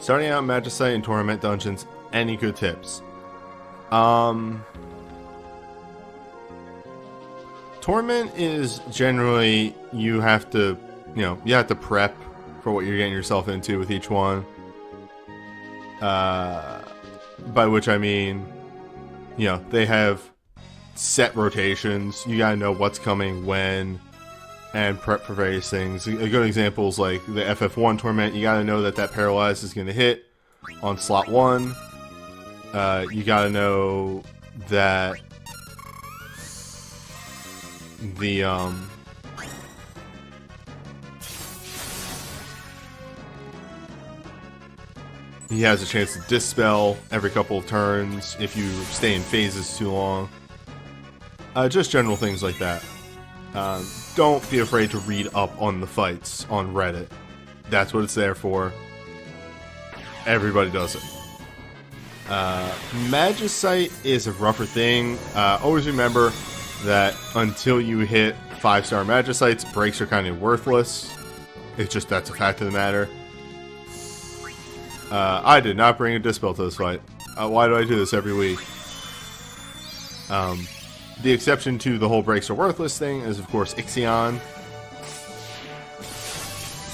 Starting out in Magicite and Tournament Dungeons, any good tips? Torment is generally, you have to prep for what you're getting yourself into with each one. By which I mean, they have set rotations. You gotta know what's coming when, and prep for various things. A good example is like the FF1 Torment. You gotta know that Paralyze is gonna hit on slot 1. You gotta know that the he has a chance to dispel every couple of turns if you stay in phases too long. Just general things like that. Don't be afraid to read up on the fights on Reddit. That's what it's there for. Everybody does it. Magicite is a rougher thing. Always remember that until you hit 5-star Magicites, breaks are kind of worthless. It's just, that's a fact of the matter. I did not bring a Dispel to this fight. Why do I do this every week? The exception to the whole breaks are worthless thing is, of course, Ixion.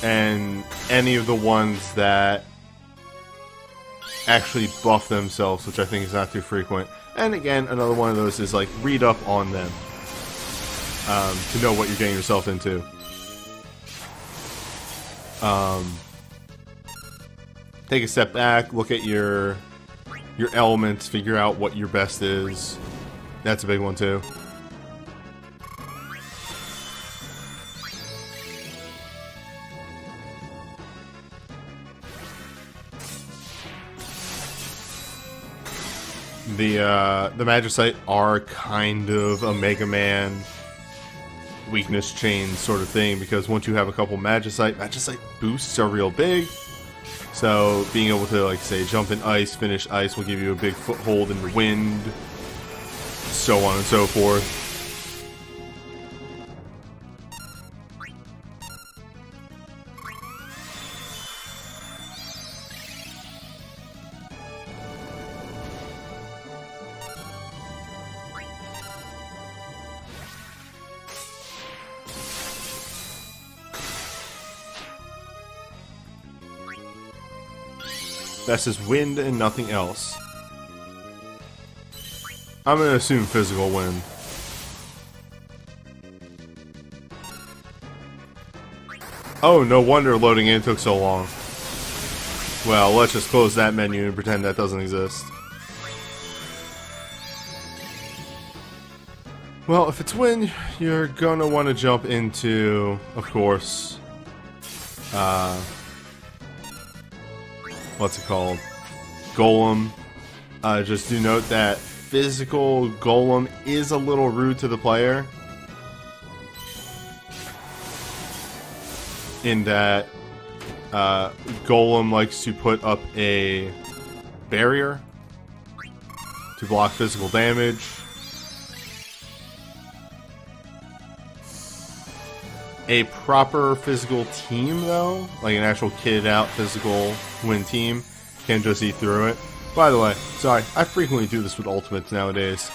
And any of the ones that actually buff themselves, which I think is not too frequent. And again, another one of those is like, read up on them to know what you're getting yourself into. Take a step back, look at your elements, figure out what your best is. That's a big one too. The Magicite are kind of a Mega Man weakness chain sort of thing, because once you have a couple Magicite boosts are real big. So being able to, like, say, jump in ice, finish ice will give you a big foothold in the wind, so on and so forth. That's just wind and nothing else. I'm gonna assume physical wind. Oh, no wonder loading in took so long. Well, let's just close that menu and pretend that doesn't exist. Well, if it's wind, you're gonna want to jump into, of course, what's it called? Golem. Just do note that physical Golem is a little rude to the player, in that Golem likes to put up a barrier to block physical damage. A proper physical team, though, like an actual kitted out physical win team, can just eat through it. By the way, sorry, I frequently do this with ultimates nowadays.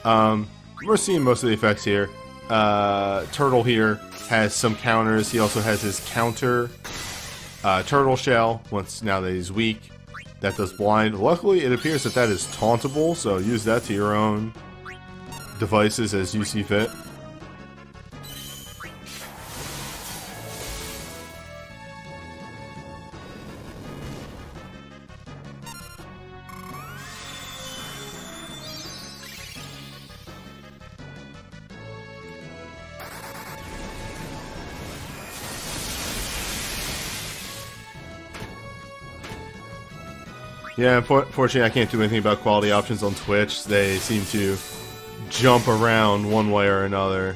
We're seeing most of the effects here. Turtle here has some counters. He also has his counter Turtle Shell, now that he's weak. That does blind. Luckily, it appears that that is tauntable, so use that to your own devices as you see fit. Yeah, unfortunately I can't do anything about quality options on Twitch. They seem to jump around one way or another.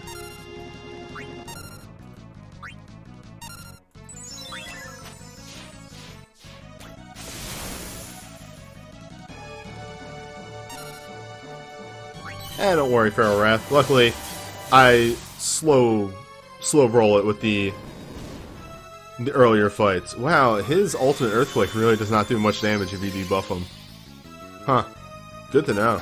Don't worry, Feral Wrath. Luckily, I slow roll it with the the earlier fights. Wow, his ultimate Earthquake really does not do much damage if you debuff him. Huh. Good to know.